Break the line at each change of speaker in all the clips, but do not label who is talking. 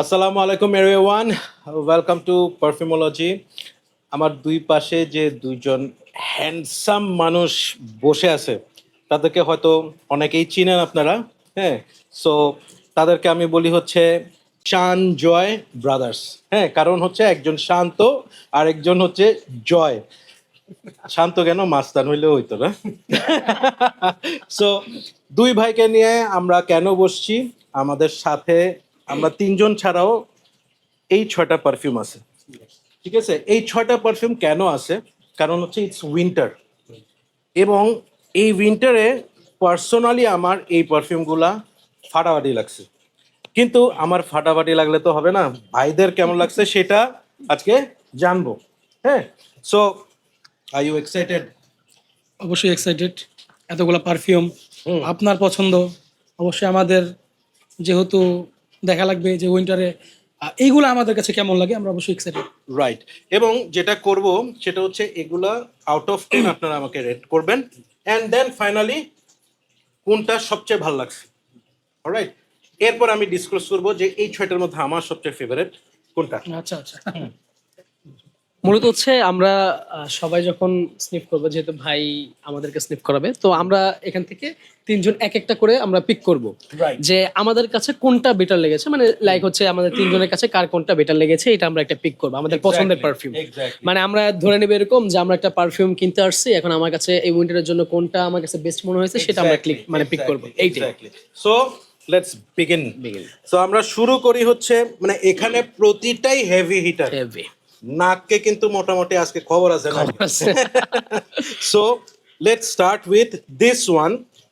আসসালামু আলাইকুম everyone, welcome to পারফিউমোলজি। আমার দুই পাশে যে দুইজন হ্যান্ডসাম মানুষ বসে আছে তাদেরকে হয়তো অনেকেই চিনেন আপনারা। হ্যাঁ, সো তাদেরকে আমি বলি হচ্ছে শান জয় ব্রাদার্স। হ্যাঁ, কারণ হচ্ছে একজন শান্ত আর একজন হচ্ছে জয়। শান্ত কেন, মাস্তান হইলে হইতো না। সো দুই ভাইকে নিয়ে আমরা কেন বসছি, আমাদের সাথে আমরা তিনজন ছাড়াও এই ছয়টা পারফিউম আছে। ঠিক আছে, এই ছয়টা পারফিউম কেন আছে, কারণ হচ্ছে ইটস উইন্টার, এবং এই উইন্টারে পার্সোনালি আমার এই পারফিউমগুলা ফাটাফাটি লাগছে। কিন্তু আমার ফাটাফাটি লাগলে তো হবে না, ভাইদের কেমন লাগছে সেটা আজকে জানবো। হ্যাঁ, সো আর ইউ এক্সাইটেড?
অবশ্যই এক্সাইটেড। এতগুলো পারফিউম
হুম।
আপনার পছন্দ, অবশ্যই আমাদের যেহেতু দেখা লাগবে যে উইন্টারে এইগুলো আমাদের কাছে কেমন লাগে, আমরা অবশ্যই এক্সাইটেড।
রাইট, এবং যেটা করব সেটা হচ্ছে এগুলা আউট অফ 10 আপনারা আমাকে রেট করবেন, অ্যান্ড দেন ফাইনালি কোনটা সবচেয়ে ভালো লাগছে। অলরাইট, এরপর আমি ডিসকাস করব যে এই ছয়টার মধ্যে আমার সবচেয়ে ফেভারিট কোনটা।
আচ্ছা আচ্ছা।
মূলত হচ্ছে আমরা সবাই যখন স্নিফ করবো, যেহেতু ভাই আমাদেরকে স্নিফ করাবে, তো আমরা এখান থেকে তিনজন এক একটা করে আমরা পিক করব
Right.
যে আমাদের কাছে কোনটা বেটার লেগেছে, মানে লাইক হচ্ছে আমাদের তিনজনের কাছে কার কোনটা বেটার লেগেছে, এটা আমরা একটা পিক করবো আমাদের পছন্দের পারফিউম।
Exactly.
মানে আমরা ধরে নেব এরকম যে আমরা একটা পারফিউম কিনতে আসছি, এখন আমার কাছে এই উইন্টারের জন্য কোনটা আমার কাছে বেস্ট মনে হয়েছে সেটা আমরা ক্লিক মানে পিক করবো, এইটাই।
So let's begin. সো আমরা শুরু করি হচ্ছে, মানে এখানে প্রতিটাই হেভি হিটার।
হেভি
নাককে কিন্তু মোটামুটি আজকে খবর আছে না। So let's start with this one.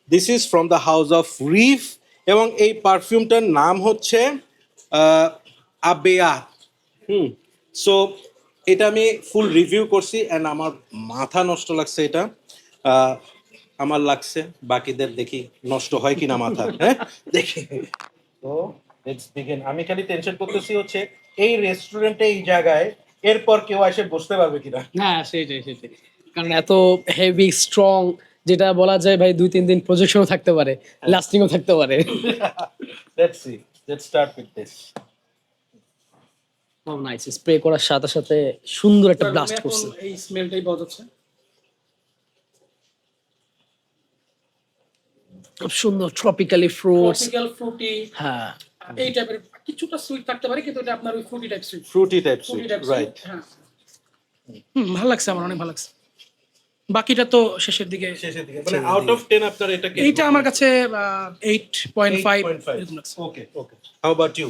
This is from the house of Reef, এবং এই পারফিউমটার নাম হচ্ছে আবেয়া। সো এটা আমি ফুল রিভিউ করছি অ্যান্ড আমার মাথা নষ্ট লাগছে এটা। আহ, আমার লাগছে, বাকিদের দেখি নষ্ট হয় কিনা মাথা। হ্যাঁ, দেখি। তো লেটস বিগিন। আমি খালি টেনশন করতেছি হচ্ছে এই রেস্টুরেন্টে এই জায়গায় এরপর কেউ এসে বসতে পারবে কিনা।
হ্যাঁ, সেটাই সেটাই, কারণ এত হেভি স্ট্রং, যেটা বলা যায় ভাই 2-3 দিন প্রজেকশনও থাকতে পারে, লাস্টিংও থাকতে পারে।
Let's see, let's start with this.
Nice, spray করার সাথে সাথে সুন্দর একটা ব্লাস্ট করছে।
এই স্মেলটাই পাওয়া যাচ্ছে।
খুব সুন্দর ট্রপিক্যালি ফ্রুটস।
ট্রপিক্যাল ফ্রুটি,
হ্যাঁ,
এই টাইপের কিছুটা সুইট থাকতে পারে, কিন্তু এটা আপনার ওই Frooti type sweet.
Frooti type
Frooti
sweet,
type
right.
হ্যাঁ। ভালো লাগছে, আমার অনেক ভালো লাগছে। বাকিটা তো শেষের দিকে।
শেষের দিকে মানে আউট অফ 10 আপনার এটা কি?
এইটা আমার কাছে 8.5
8.5।
এরকম লাগছে।
ওকে ওকে, হাউ অ্যাবাউট ইউ?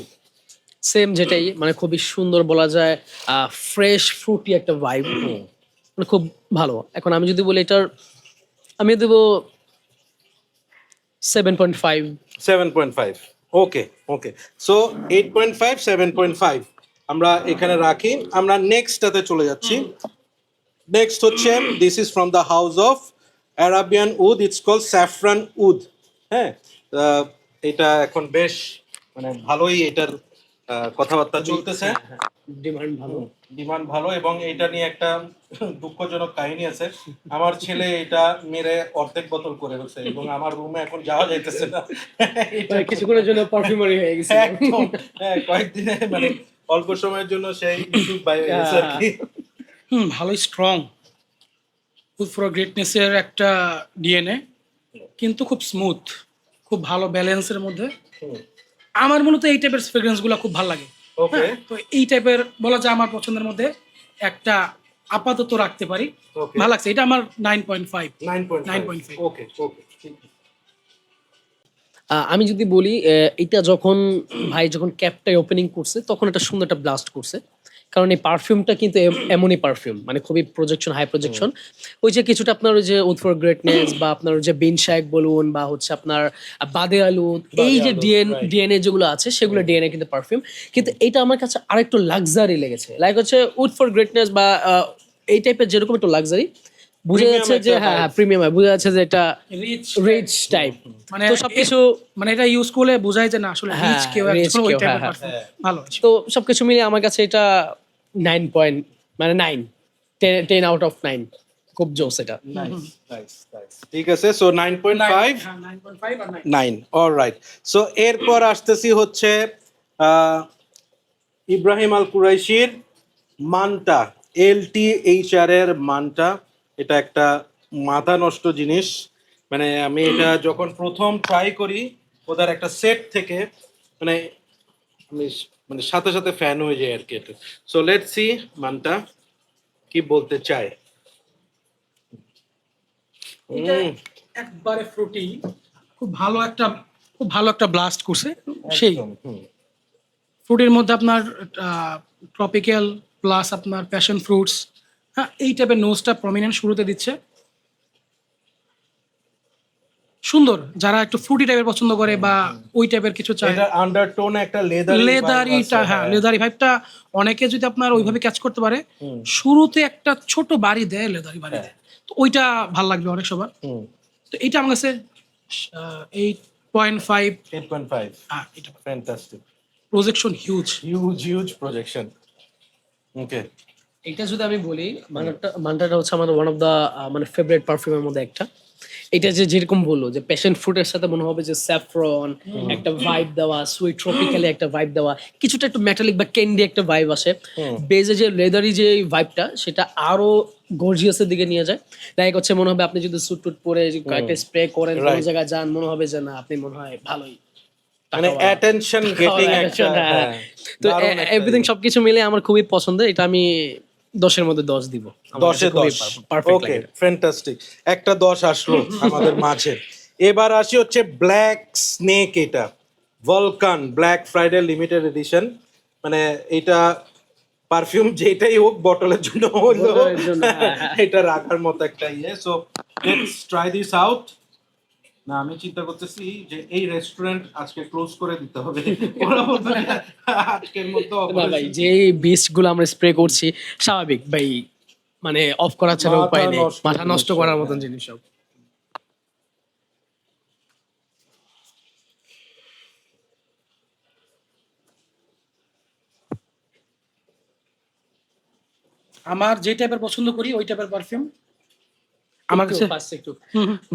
সেম, যেটাই মানে খুবই সুন্দর বলা যায়, ফ্রেশ ফ্রুটি একটা ভাইব, মানে খুব ভালো। এখন আমি যদি বলি এটার, আমি দেবো 7.5।
7.5। ওকে ওকে, সো 8.5 7.5 আমরা এখানে রাখি। আমরা নেক্সটটাতে চলে যাচ্ছি। নেক্সট হচ্ছে this is from the house of Arabian wood, it's call saffron wood. হ্যাঁ, এটা এখন বেশ মানে ভালোই এটার কথাবার্তা চলতেছে,
ডিমান্ড ভালো।
ডিমান্ড ভালো, এবং এটা নিয়ে একটা দুঃখজনক কাহিনী আছে। আমার ছেলে এটা মেরে অর্ধেক বোতল করে ফেলছে, এবং আমার রুমে এখন যাওয়া যাইতেছে না।
মানে কিছুক্ষণের জন্য পারফিউমারি হয়ে গেছে।
একদম, হ্যাঁ, কয়েকদিনে মানে অল্প সময়ের জন্য সেই ইউটিউব বাইরে গেছে আর কি।
ভালোই স্ট্রং, ফুড ফর গ্রেটনেসের একটা ডিএনএ, কিন্তু খুব স্মুথ, খুব ভালো ব্যালেন্সের মধ্যে। আমার মূলত এই টাইপের ফ্রেগ্রেন্স গুলো খুব ভালো লাগে।
ওকে
তো এই টাইপের বলা যায় আমার পছন্দের মধ্যে একটা আপাতত রাখতে পারি।
Okay.
ভালো লাগছে, এটা আমার 9.5।
9.5। ওকে ওকে,
আমি যদি বলি, এটা যখন ভাই যখন ক্যাপটা ওপেনিং করছে তখন একটা সুন্দর একটা ব্লাস্ট করছে, কারণ এই পারফিউমটা কিন্তু এমনই পারফিউম, মানে খুবই প্রজেকশন, হাই প্রজেকশন। ওই যে কিছুটা আপনার ওই যে উড ফর গ্রেটনেস বা আপনার ওই যে বিন শাক বলুন বা হচ্ছে আপনার বাদে আলু, এই যে
right.
ডিএনএ যেগুলো আছে সেগুলো ডিএনএ কিন্তু পারফিউম, কিন্তু এটা আমার কাছে আরেকটু লাক্সারি লেগেছে। লাইক হচ্ছে উড ফর গ্রেটনেস বা এই টাইপের যেরকম একটু লাক্সারি বোঝা
Premium
যাচ্ছে যে,
একটা
হ্যাঁ
vibe.
প্রিমিয়াম, বোঝা যাচ্ছে যে এটা
রিচ,
রিচ টাইপ।
মানে
তো সবকিছু,
মানে এটা ইউজ করলে বোঝায় যে না আসলে
হ্যাঁ,
রিচ কেউ
rich
একজন ওই
কেউ,
টাইপের
হ্যাঁ,
পারফিউম ভালো আছে।
তো সবকিছু মিলিয়ে আমার কাছে এটা 9 পয়েন্ট, মানে 9, 10 আউট অফ 9, খুব জোস এটা।
নাইস নাইস নাইস, ঠিক আছে। সো 9.5
হ্যাঁ, 9.5 আর 9।
9, অলরাইট। সো এরপর আসতেছি হচ্ছে ইব্রাহিম আল কুরাইশির মানটা, LTHR এর মানটা, এটা একটা মাথা নষ্ট জিনিস। মানে আমি এটা যখন প্রথম ট্রাই করি ওদের একটা সেট থেকে, মানে আমি মানে সাথে সাথে ফ্যান হয়ে যায় আর কি এটা। সো লেটস সি মানটা কি বলতে চায়।
এটা একবারে ফ্রুটি, খুব ভালো একটা ব্লাস্ট করছে সেই
একদম, হুম।
ফ্রুটের মধ্যে আপনার ট্রপিক্যাল প্লাস আপনার প্যাশন ফ্রুটস, হ্যাঁ এই টাইপের নোজটা প্রমিনেন্ট শুরুতে দিচ্ছে। সুন্দর, যারা একটু ফ্রুটি টাইপের পছন্দ করে বা ওই টাইপের কিছু চায়,
এটা আন্ডারটোনে একটা লেদারি
লেদারিটা, হ্যাঁ লেদারি ভাইবটা অনেকে যদি আপনার ওইভাবে ক্যাচ করতে পারে, শুরুতে একটা ছোট বাড়ি দেয়, লেদারি বাড়ি দেয়, তো ওইটা ভাল লাগবে অনেক সবার। তো এইটা আমার কাছে 8.5।
8.5
হ্যাঁ এটা
fantastic,
projection huge.
Huge projection. Okay,
এটা যদি আমি বলি, মান্টাটা হচ্ছে আমার ওয়ান অফ দা মানে ফেভারিট পারফিউমের মধ্যে একটা। এটা যে যেরকম বললো যে প্যাশন ফ্রুটের সাথে মনে হবে যে স্যাফরন একটা ভাইব দেওয়া, সুইট ট্রপিক্যালি একটা ভাইব দেওয়া, কিছুটা একটু মেটালিক বা ক্যান্ডি একটা ভাইব আসে। বেজে যে লেদারি যে ভাইবটা, সেটা আরো গর্জিয়াসের দিকে নিয়ে যায়। লাইক হচ্ছে মনে হবে আপনি যদি স্যুট টুট পরে কয়েকটা স্প্রে করেন, কোনো জায়গায় যান, মনে হবে যে না আপনি মনে হয় ভালোই
মানে অ্যাটেনশন গেটিং একটা, হ্যাঁ।
তো এভরিথিং সবকিছু মিলে আমার খুবই পছন্দ। এটা আমি 10-এর মধ্যে 10 দিব।
10-এ 10 ওকে, ফ্যান্টাস্টিক। একটা 10 আসলো আমাদের মাঝে। এবার আসি হচ্ছে ব্ল্যাক স্নেক, এটা Vulcan black Friday limited edition. মানে এটা পারফিউম যেটাই হোক বটলের জন্য হলো,
বটলের জন্য,
এটা রাখার মতো একটা ইয়ে। So let's try this out. না, আমি চিন্তা করতেছি যে এই রেস্টুরেন্ট আজকে ক্লোজ করে দিতে হবে। ওরা বলবে আজকের মতো
না ভাই, যে বিস্ট গুলো আমরা স্প্রে করছি, স্বাভাবিক ভাই, মানে অফ করা ছাড়া
মাথা
উপায় নেই,
নষ্ট
মাথা নষ্ট
জিনিস,
করার
হ্যাঁ।
মতন জিনিস সব।
আমার যে টাইপের পছন্দ করি ওই টাইপের পারফিউম আমার কাছে।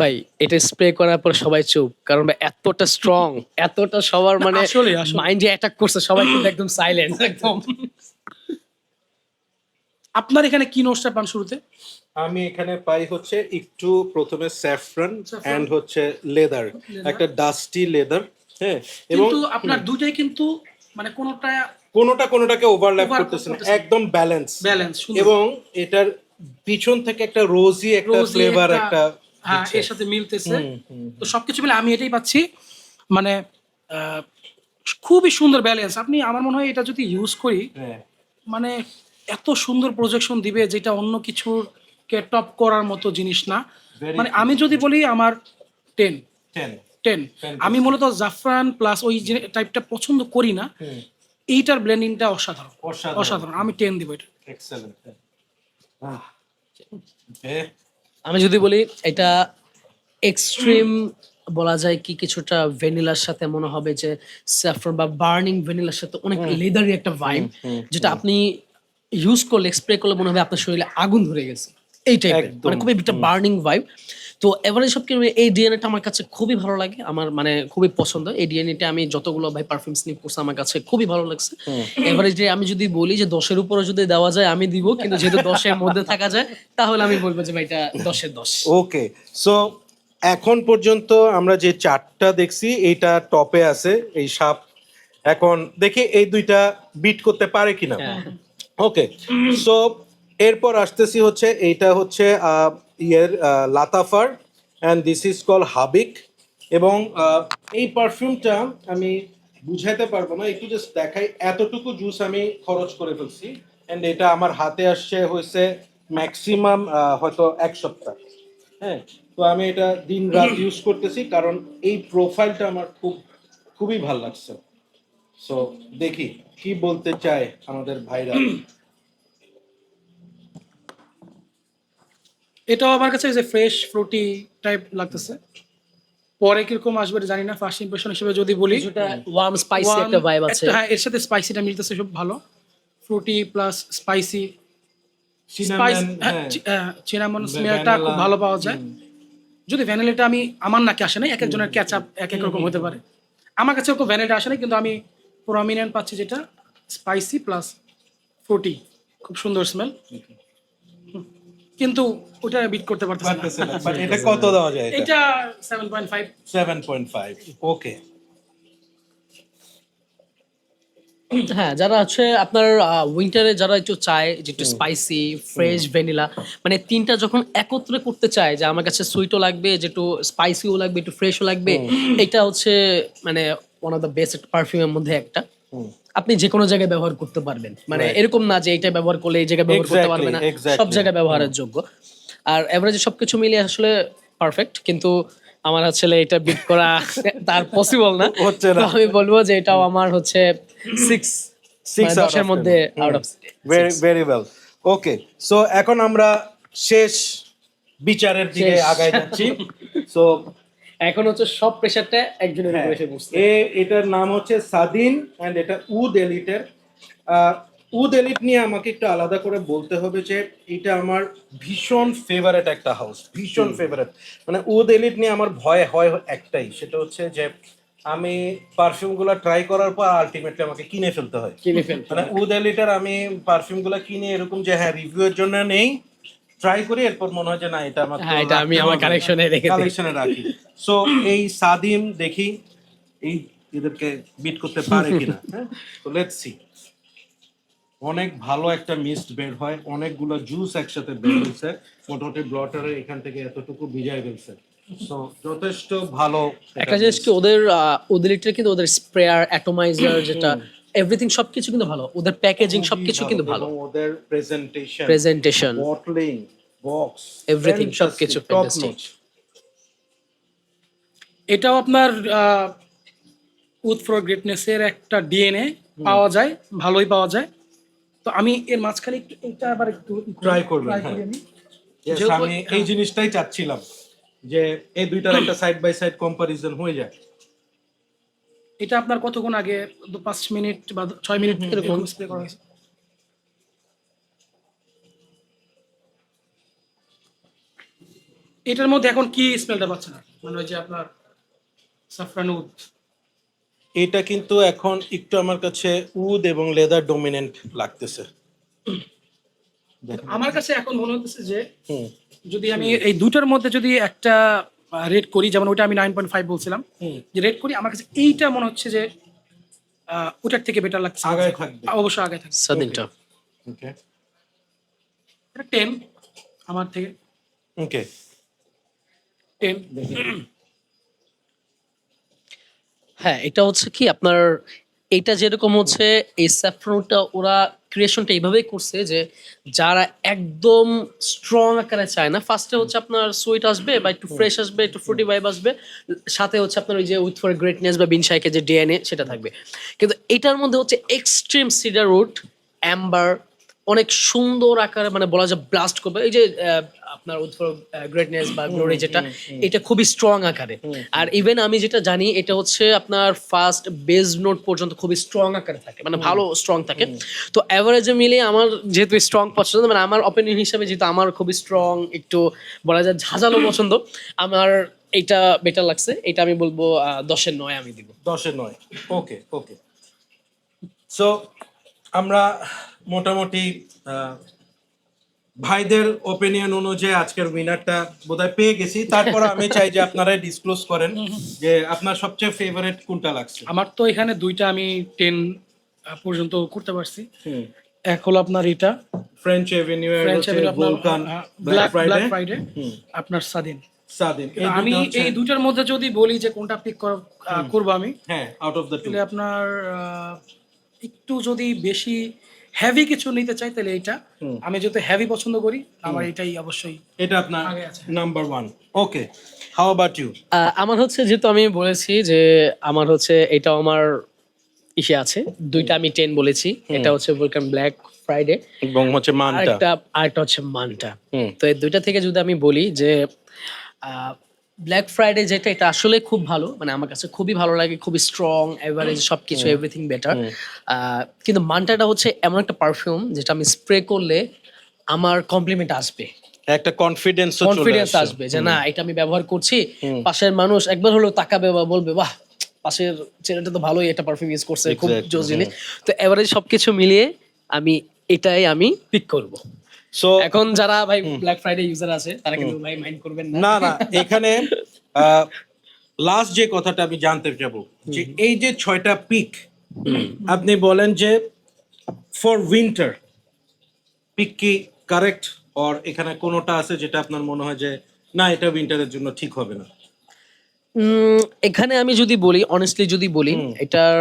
ভাই এটা স্প্রে করার পর সবাই চুপ, কারণ ভাই এতটা স্ট্রং, এতটা সবার মানে
আসলে
মাইন্ডে অ্যাটাক করছে, সবাই কিন্তু একদম সাইলেন্ট একদম।
আপনার এখানে কি নোটসটা পান শুরুতে?
আমি এখানে পাই হচ্ছে একটু প্রথমে স্যাফরন এন্ড হচ্ছে লেদার, একটা ডাস্টি লেদার, হ্যাঁ। এবং
কিন্তু আপনার দুইটাই কিন্তু মানে কোনোটা
কোনোটাকে ওভারল্যাপ
Overlap
করতেছে না,
করতেছে না।
একদম ব্যালেন্স।
ব্যালেন্স
এবং এটার পিছন থেকে একটা রোজি একটা ফ্লেভার একটা,
হ্যাঁ এর সাথে মিলতেছে। তো সবকিছু মিলে আমি এটাই পাচ্ছি, মানে খুবই সুন্দর ব্যালেন্স। আপনি আমার মনে হয় এটা যদি ইউজ করি,
হ্যাঁ,
মানে এত সুন্দর প্রজেকশন দিবে যেটা অন্য কিছুর কে টপ করার মতো জিনিস না।
Very
মানে আমি যদি বলি আমার 10
10
10। আমি মূলত জাফরান প্লাস ওই যে টাইপটা পছন্দ করি না, এইটার ব্লেন্ডিংটা অসাধারণ, অসাধারণ। আমি 10 দিব এটা।
এক্সেলেন্ট।
আমি যদি বলি এটা এক্সট্রিম বলা যায় কি, কিছুটা ভ্যানিলার সাথে মনে হবে যে স্যাফরন বা বার্নিং ভ্যানিলার সাথে অনেক লেদারি একটা ভাইব, যেটা আপনি ইউজ করলে, স্প্রে করলে মনে হবে আপনার শরীরে আগুন ধরে গেছে, এই টাইপের,
একদম।
মানে খুবই একটা বার্নিং ভাইব। তো এভারেজ সব কিছু এই ডিএনএটা আমার কাছে খুবই ভালো লাগে, আমার মানে খুবই পছন্দ। এই ডিএনএটা আমি যতগুলো ভাই পারফিউম স্নিপ করছি আমার কাছে খুবই ভালো লাগছে। এভারেজ আমি যদি বলি যে 10-এর উপরে যদি দেওয়া যায় আমি দিব, কিন্তু যেহেতু 10-এর মধ্যে থাকা যায় তাহলে আমি বলবো যে ভাই এটা 10-এর 10।
ওকে, সো এখন পর্যন্ত আমরা যে চারটা দেখছি এইটা টপে আছে এই সাপ। এখন দেখি এই দুইটা বিট করতে পারে কিনা। ওকে, সো এরপর আসতেছি হচ্ছে এইটা হচ্ছে লাতাফার অ্যান্ড দিস ইজ কল হাবিক। এবং এই পারফিউমটা আমি বুঝাইতে পারবো না, একটু জাস্ট দেখাই। এতটুকু জুস আমি খরচ করে ফেলছি অ্যান্ড এটা আমার হাতে আসছে হয়েছে ম্যাক্সিমাম হয়তো 1 সপ্তাহ। হ্যাঁ, তো আমি এটা দিন রাত ইউজ করতেছি কারণ এই প্রোফাইলটা আমার খুবই ভালো লাগছে। সো দেখি কি বলতে চায় আমাদের ভাইরা।
এটাও আমার কাছে যে ফ্রেশ ফ্রুটি টাইপ লাগতেছে। পরে কিরকম আসবে এটা জানি না, ফার্স্ট ইমপ্রেশন হিসেবে যদি বলি
কিছুটা ওয়ার্ম স্পাইসি একটা ভাইব আছে।
হ্যাঁ এর সাথে স্পাইসিটা মিলতেছে, খুব ভালো। ফ্রুটি প্লাস স্পাইসি, সিনামন স্মেলটা খুব ভালো পাওয়া যায়। যদি ভ্যানিলাটা আমার নাকে আসে নাই, এক একজনের ক্যাচ আপ এক এক রকম হতে পারে। আমার কাছে ওরকম ভ্যানিলাটা আসে নাই, কিন্তু আমি প্রমিনেন্ট পাচ্ছি যেটা স্পাইসি প্লাস ফ্রুটি, খুব সুন্দর স্মেল, কিন্তু ওটা বিট করতে পারতেছে না।
পারতেছে না, বাট এটা কত দেওয়া যায়?
এটা 7.5।
7.5। ওকে।
হ্যাঁ, যারা হচ্ছে আপনার উইন্টারে যারা একটু চায় যে একটু স্পাইসি ফ্রেশ ভ্যানিলা, মানে তিনটা যখন একত্রে করতে চায় যে আমার কাছে সুইটও লাগবে, যে একটু স্পাইসিও লাগবে, একটু ফ্রেশও লাগবে, এটা হচ্ছে মানে ওয়ান অফ দ্য বেস্ট পারফিউমের মধ্যে একটা। আপনি যে কোনো জায়গায় ব্যবহার করতে পারবেন, মানে
Right.
এরকম না যে এটা ব্যবহার করলে এই জায়গায় ব্যবহার করতে
Exactly,
পারবে না,
exactly.
সব জায়গায় ব্যবহারের যোগ্য। আর এভারেজে সবকিছু মিলিয়ে আসলে পারফেক্ট, কিন্তু আমার আসলে এটা বিট করা তার পসিবল না।
হচ্ছে না।
তো আমি বলবো যে এটাও আমার হচ্ছে 6
6 out of
10-এর মধ্যে out of
very very well. Okay, so এখন আমরা শেষ বিচারের দিকে
শেষ।
আগায় যাচ্ছি। সো
এখন হচ্ছে সব প্রেসারটা একজনের উপরে এসে বসছে।
এটার নাম হচ্ছে সাদিন এন্ড এটা উড এলিটের। উড এলিট নিয়ে আমাকে একটু আলাদা করে বলতে হবে যে এটা আমার ভীষণ ফেভারিট একটা হাউস, ভীষণ ফেভারিট। মানে উড এলিট নিয়ে আমার ভয় হয় একটাই, সেটা হচ্ছে যে আমি পারফিউমগুলো ট্রাই করার পর আলটিমেটলি আমাকে কিনে ফেলতে হয়।
কিনে ফেলতে
মানে উড এলিটের আমি পারফিউমগুলো কিনে এরকম যে হ্যাঁ রিভিউয়ের জন্য নেই, ট্রাই করি, এরপর মনে হয় যে না এটা আমার
হ্যাঁ, এটা আমি আমার কালেকশনে রেখে দিই।
কালেকশনে রাখি। সো এই সাদিম দেখি এই এদেরকে বিট করতে পারে কিনা। হ্যাঁ, তো লেটস সি। অনেক ভালো একটা মিস্ট বের হয়, অনেকগুলো জুস একসাথে বের হয়েছে, মোটামুটি ব্লটারে এখান থেকে এতটুকু ভিজাই ফেলছে। সো যথেষ্ট ভালো
একটা জিনিস কি, ওদের ওদের কিন্তু ওদের স্প্রেয়ার অ্যাটমাইজার যেটা এভরিথিং সবকিছু কিন্তু ভালো, ওদের প্যাকেজিং সবকিছু কিন্তু ভালো,
এবং ওদের
প্রেজেন্টেশন
বটলিং, বক্স,
Everything, সবকিছু fantastic.
এটাও আপনার উড ফর গ্রেটনেসের একটা ডিএনএ পাওয়া যায়, ভালোই পাওয়া যায়। তো আমি এর মাঝখানে একটু এটা আবার একটু
Try করবেন,
try
হ্যাঁ।
করি আমি।
Yes,
যেহেতু-
আমি এই জিনিসটাই চাচ্ছিলাম যে এই দুইটার একটা সাইড বাই সাইড কম্পারিজন হয়ে যায়।
এটা আপনার কতক্ষণ আগে 5 মিনিট বা 6 মিনিট এরকম স্প্রে করা হয়েছে। এটার মধ্যে এখন কি স্মেলটা পাচ্ছেন না, মানে ওই যে আপনার সাফরান উড।
এটা কিন্তু এখন একটু আমার কাছে উড এবং লেদার ডমিনেন্ট লাগতেছে।
আমার কাছে এখন মনে হচ্ছে যে
হুম
যদি আমি এই দুটার মধ্যে যদি একটা রেট করি, যেমন ওটা আমি 9.5 বলছিলাম,
হুম।
যে রেট করি, আমার কাছে এইটা মনে হচ্ছে যে ওটার থেকে বেটার লাগছে।
আগায় থাকবে।
অবশ্যই আগে থাকবে।
সাদিনটা।
ওকে
এটা 10 আমার থেকে,
ওকে
10।
হ্যাঁ, এটা হচ্ছে কি আপনার, এটা যেরকম হচ্ছে এই স্যাফরনটা ওরা ক্রিয়েশনটা এইভাবেই করছে যে যারা একদম স্ট্রং আকারে চায় না, ফার্স্টে হচ্ছে আপনার সুইট আসবে বা একটু ফ্রেশ আসবে, একটু ফ্রুটি ভাইব আসবে, সাথে হচ্ছে আপনার ওই যে উইথ ফর গ্রেটনেস বা বিনশাইকে যে ডিএনএ সেটা থাকবে। কিন্তু এটার মধ্যে হচ্ছে এক্সট্রিম সিডার উড, অ্যাম্বার, অনেক সুন্দর আকারে, মানে বলা যায় ব্লাস্ট করবে। এই যে আপনার উইথ ফর গ্রেটনেস বা গ্লোরি যেটা, এটা খুবই স্ট্রং আকারে। আর ইভেন আমি যেটা জানি এটা হচ্ছে আপনার ফার্স্ট বেজ নোট পর্যন্ত খুবই স্ট্রং আকারে থাকে, মানে ভালো স্ট্রং থাকে। তো অ্যাভারেজে মিলিয়ে আমার যেহেতু স্ট্রং পছন্দ, মানে আমার অপিনিয়ন হিসাবে যেহেতু আমার খুবই স্ট্রং, একটু বলা যায় ঝাঁঝালো পছন্দ, আমার এইটা বেটার লাগছে। এটা আমি বলবো 10-এর 9 আমি দিব।
10-9। ওকে ওকে। সো আমরা মোটামুটি ভাইদের ওপিনিয়ন অনুযায়ী আজকের উইনারটা বোধহয় পেয়ে গেছি। তারপর আমি চাই যে আপনারা ডিসক্লোজ করেন যে আপনার সবচেয়ে ফেভারিট কোনটা লাগছে।
আমার তো এখানে দুইটা আমি 10 পর্যন্ত করতে পারছি। এক হলো আপনার এটা
ফ্রেঞ্চ এভিনিউ এর
ফ্রেঞ্চ
হচ্ছে
এভিনিউ, আপনার
ভলকান,
ব্ল্যাক
ব্ল্যাক
ফ্রাইডে, আপনার স্বাধীন।
সাদিন। এই
আমি
দুটো হচ্ছে
এই দুটার মধ্যে যদি বলি যে কোনটা পিক করবো আমি,
হ্যাঁ আউট অফ দ্য টু।
তাহলে আপনার একটু যদি বেশি হেভি কিছু নিতে চাই তাহলে এইটা। আমি যেহেতু হেভি পছন্দ করি, আমার এটাই অবশ্যই
এটা আপনার
আগে আছে।
Number 1। Okay, how about you?
আমার হচ্ছে, যেহেতু আমি বলেছি যে আমার হচ্ছে এটাও আমার ইসে আছে, দুইটা আমি 10 বলেছি। এটা হচ্ছে ভলকান ব্ল্যাক ফ্রাইডে,
এবং হচ্ছে মানটা।
আরেকটা হচ্ছে মানটা। তো এই দুইটা থেকে যদি আমি বলি যে ব্ল্যাক ফ্রাইডে যেটা, এটা আসলে খুব ভালো, মানে আমার কাছে খুবই ভালো লাগে, খুবই স্ট্রং, এভারেজ সবকিছু এভরিথিং বেটার। কিন্তু মানটাটা হচ্ছে এমন একটা পারফিউম যেটা আমি স্প্রে করলে আমার কমপ্লিমেন্ট আসবে,
একটা কনফিডেন্স
কনফিডেন্স আসবে যে না এটা আমি ব্যবহার করছি, পাশের মানুষ একবার হলেও তাকাবে বা বলবে বাহ পাশের ছেলেটা তো ভালোই একটা পারফিউম ইউজ করছে, খুব
Exactly,
জোস জিনিস। তো এভারেজ সবকিছু মিলিয়ে আমি এটাই পিক করব।
সো
এখন যারা ভাই ব্ল্যাক ফ্রাইডে ইউজার আছে তারা কিন্তু ভাই মাইন্ড করবেন না।
না না, এখানে লাস্ট যে কথাটা আমি জানতে চাবো যে এই যে 6টা পিক আপনি বলেন যে ফর উইন্টার পিক কি কারেক্ট, অর এখানে কোনোটা আছে যেটা আপনার মনে হয় যে না এটা উইন্টারের জন্য ঠিক হবে না?
এখানে আমি যদি বলি, অনেস্টলি যদি বলি, এটার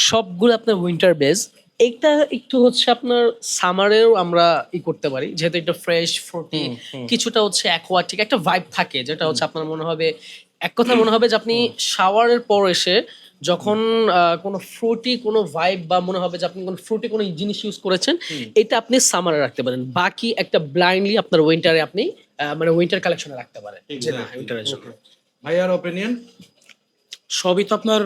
সবগুলো আপনার উইন্টার বেজ। এটা একটু হচ্ছে আপনার সামারেও আমরা করতে পারি, যেহেতু এটা ফ্রেশ ফ্রুটি, কিছুটা হচ্ছে অ্যাকোয়াটিক একটা ভাইব থাকে, যেটা হচ্ছে আপনার মনে হবে, এক কথা মনে হবে যে আপনি শাওয়ারের পর এসে যখন কোনো ফ্রুটি কোনো ভাইব, বা মনে হবে যে আপনি কোনো ফ্রুটি কোনো জিনিস ইউজ করেছেন, এটা আপনি সামারে রাখতে পারেন। বাকি একটা ব্লাইন্ডলি আপনার উইন্টারে আপনি মানে উইন্টার কালেকশনে রাখতে পারেন, যে না উইন্টারের জন্য।
ভাইয়ার অপিনিয়ন?
সবই তো আপনার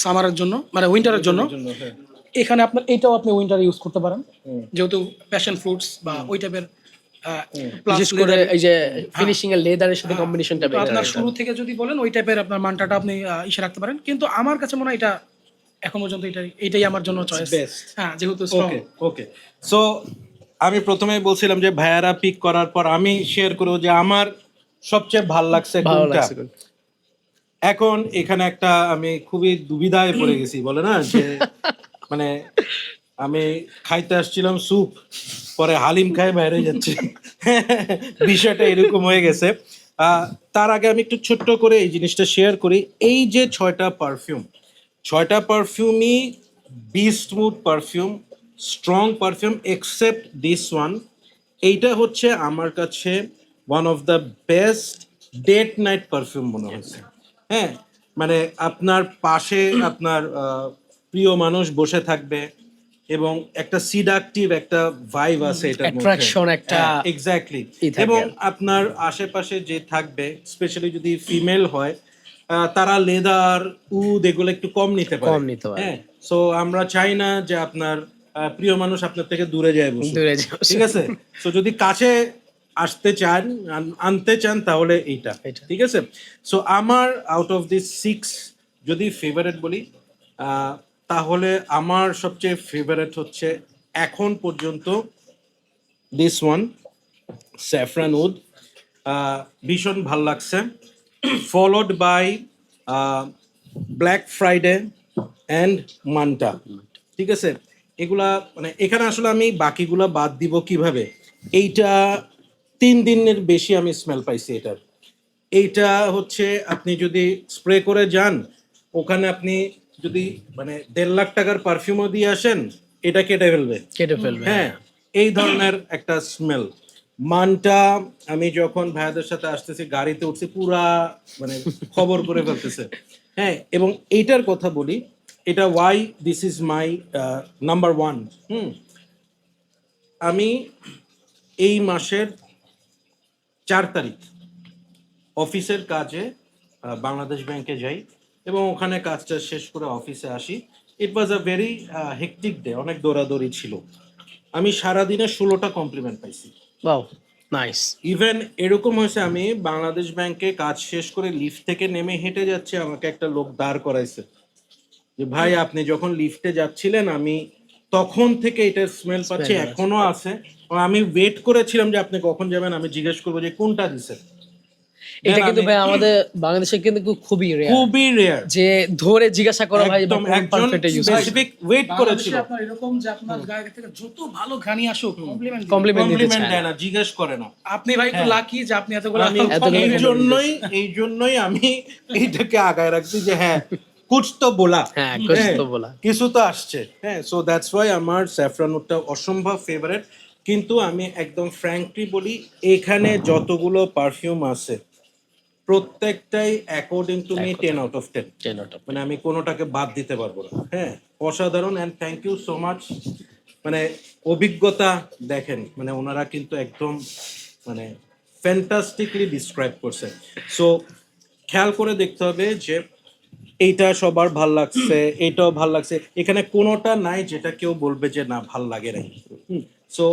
সামারের জন্য, মানে উইন্টারের জন্য।
হ্যাঁ।
এখানে আপনার এটাও আপনি উইন্টারে ইউজ করতে পারেন, যেহেতু প্যাশন ফ্রুটস বা ওই টাইপের
বিশেষ করে এই যে ফিনিশিং এর লেদারের সাথে কম্বিনেশনটা
আপনার শুরু থেকে যদি বলেন ওই টাইপের আপনার মানটাটা আপনি ইসে রাখতে পারেন। কিন্তু আমার কাছে মনে হয় এটা এখন পর্যন্ত এটাই আমার জন্য চয়েস
Best.
হ্যাঁ, যেহেতু strong।
ওকে ওকে। সো আমি প্রথমেই বলছিলাম যে ভাইয়ারা পিক করার পর আমি শেয়ার করবো যে আমার সবচেয়ে ভাল লাগছে
ভালো
কোনটা।
লাগছে।
এখন এখানে একটা আমি খুবই দুবিধায় পড়ে গেছি, বলে না যে মানে আমি খাইতে আসছিলাম স্যুপ, পরে হালিম খাই বাইরে যাচ্ছি, বিষয়টা এরকম হয়ে গেছে। তার আগে আমি একটু ছোট্ট করে এই জিনিসটা শেয়ার করি। এই যে 6টা পারফিউমই beast mood perfume, strong perfume, except this one. এইটা হচ্ছে আমার কাছে one of the best date night perfume মনে হয়েছে। হ্যাঁ, মানে আপনার পাশে আপনার প্রিয় মানুষ বসে থাকবে এবং একটা সিডাকটিভ একটা ভাইব আছে এটার মধ্যে,
Attraction একটা
এক্স্যাক্টলি।
ই থাকে।
এবং আপনার আশেপাশে যে থাকবে, স্পেশালি যদি ফিমেল হয়, তারা লেদার উড এগুলো একটু কম নিতে পারে।
কম নিতে পারে।
হ্যাঁ, সো আমরা চাই না যে আপনার প্রিয় মানুষ আপনার থেকে দূরে যায় বসে,
দূরে যায় বসে।
ঠিক আছে? সো যদি কাছে আসতে চান, আনতে চান, তাহলে এইটা
এটা।
ঠিক আছে। সো আমার আউট অফ দিস 6 যদি ফেভারিট বলি, তাহলে আমার সবচেয়ে ফেভারিট হচ্ছে এখন পর্যন্ত দিস ওয়ান, স্যাফরান উড। ভীষণ ভাল লাগছে। Followed by Black Friday and মান্টা, ঠিক আছে। এগুলা মানে এখানে আসলে আমি বাকিগুলা বাদ দিব কিভাবে, এইটা 3 দিনের বেশি আমি স্মেল পাইছি এটার। এইটা হচ্ছে আপনি যদি স্প্রে করে যান, ওখানে আপনি যদি মানে 1.5 লাখ টাকার পারফিউমও দিয়ে আসেন, এটা কেটে ফেলবে।
কেটে ফেলবে।
হ্যাঁ, এই ধরনের একটা স্মেল। মানটা আমি যখন ভাইয়াদের সাথে আসতেছি, গাড়িতে উঠছি, পুরা মানে খবর করে ফেলতেছে। হ্যাঁ, এবং এইটার কথা বলি, এটা why this is my number 1। আমি এই মাসের 4 তারিখ অফিসের কাজে বাংলাদেশ ব্যাংকে যাই এবং ওখানে কাজটা শেষ করে অফিসে আসি। ইট ওয়াজ আ ভেরি হেক্টিক ডে, অনেক দৌড়াদৌড়ি ছিল। আমি সারাদিনে 16টা কমপ্লিমেন্ট পাইছি।
Wow, nice.
ইভেন এরকম হয়েছে, আমি বাংলাদেশ ব্যাংকে কাজ শেষ করে লিফট থেকে নেমে হেঁটে যাচ্ছি, আমাকে একটা লোক দাঁড় করাইছে যে ভাই আপনি যখন লিফটে যাচ্ছিলেন আমি তখন থেকে এটার স্মেল পাচ্ছি, এখনো আছে। আমি ওয়েট করেছিলাম যে আপনি কখন যাবেন, আমি জিজ্ঞেস করবো যে কোনটা দিছে।
এটা কিন্তু ভাই আমাদের বাংলাদেশে কিন্তু খুবই রেয়ার,
খুবই রেয়ার
যে ধরে জিজ্ঞাসা করা ভাই
একদম
কোন
একজন
পারফিউমটা ইউজ করছে।
স্পেসিফিক ওয়েট করেছিল।
বাংলাদেশে আপনার এরকম যে আপনার গায়ে থেকে যত ভালো ঘানি আসুক কমপ্লিমেন্ট
কমপ্লিমেন্ট দিতে
কমপ্লিমেন্ট
চায়
দেয়
না।
না, জিজ্ঞেস করে না।
আপনি ভাই একটু লাকি যে আপনি এতগুলো
আমি
এতগুলো
এই জন্যই আমি এইটাকে আগায় রাখছি যে হ্যাঁ কুছ তো বলা,
হ্যাঁ, কুছ তো বলা।
কিছু তো আসছে। হ্যাঁ, সো দ্যাটস ওয়াই আমার স্যাফরানুরটা অসম্ভব ফেভারিট। কিন্তু আমি একদম ফ্র্যাঙ্কলি বলি, এখানে যতগুলো পারফিউম আছে প্রত্যেকটাই according to me 10 out of 10।
10 out of 10।
মানে আমি কোনোটাকে বাদ দিতে পারবো না। হ্যাঁ, অসাধারণ। And thank you so much. মানে অভিজ্ঞতা দেখেন, মানে ওনারা কিন্তু একদম মানে ফ্যান্টাস্টিকলি ডিসক্রাইব করছে। সো খেয়াল করে দেখতে হবে যে এইটা সবার ভাল লাগছে, এইটাও ভাল লাগছে, এখানে কোনোটা নাই যেটা কেউ বলবে যে না ভাল লাগে নাই। সো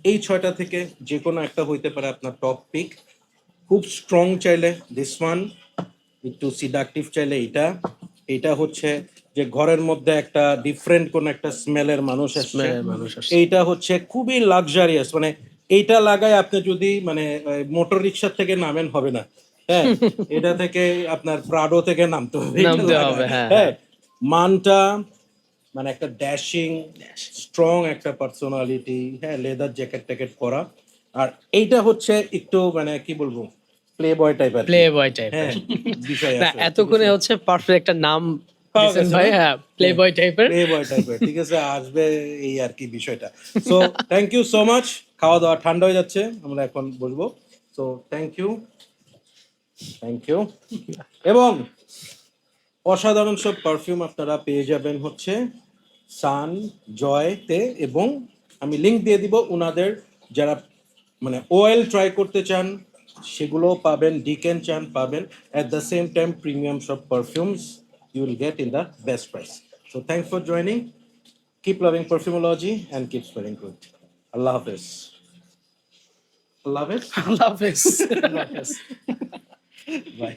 এই 6টা থেকে যে কোনো একটা হইতে পারে আপনার টপ পিক। খুব স্ট্রং চাইলে দিস ওয়ান, একটু সিডাকটিভ চাইলে এটা হচ্ছে যে ঘরের মধ্যে একটা ডিফারেন্ট কোন একটা স্মেলের মানুষ আসছে,
স্মেলের মানুষ আসছে।
এইটা হচ্ছে খুবই লাক্সারিয়াস, মানে এইটা লাগায় আপনি যদি মানে মোটর রিক্সা থেকে নামেন হবে না, হ্যাঁ এটা থেকে আপনার প্রাডো থেকে নামতে হবে, এটা
নামতে
লাগায়।
হবে, হ্যাঁ,
হ্যাঁ মানটা মানে একটা ড্যাশিং স্ট্রং একটা পার্সোনালিটি, হ্যাঁ লেদার জ্যাকেট ট্যাকেট পরা, আর এইটা হচ্ছে একটু মানে কি বলবো প্লে বয় টাইপের,
প্লে বয় টাইপের।
হ্যাঁ বিষয়
না
আছে,
এতক্ষণে হচ্ছে পারফেক্ট একটা নাম
পাওয়া
দিয়েছেন
গেছে
ভাই,
না?
হ্যাঁ প্লে বয় টাইপের।
প্লে বয় টাইপের, ঠিক আছে আসবে এই আর কি বিষয়টা। So thank you so much, খাওয়া দাওয়া ঠান্ডা হয়ে যাচ্ছে, আমরা এখন বসবো। সো থ্যাংক ইউ এবং অসাধারণ সব পারফিউম আপনারা পেয়ে যাবেন হচ্ছে সান জয়তে, এবং আমি লিংক দিয়ে দিব উনাদের, যারা মানে অয়েল ট্রাই করতে চান সেগুলো পাবেন, ডিকেন চান পাবেন, at the same time premium সব perfumes you will get in the best price. So thanks for joining, keep loving Perfumology and keep smelling good. আল্লাহ হাফেজ। আল্লাহ হাফেজ,
আল্লাহ হাফেজ।
বাই।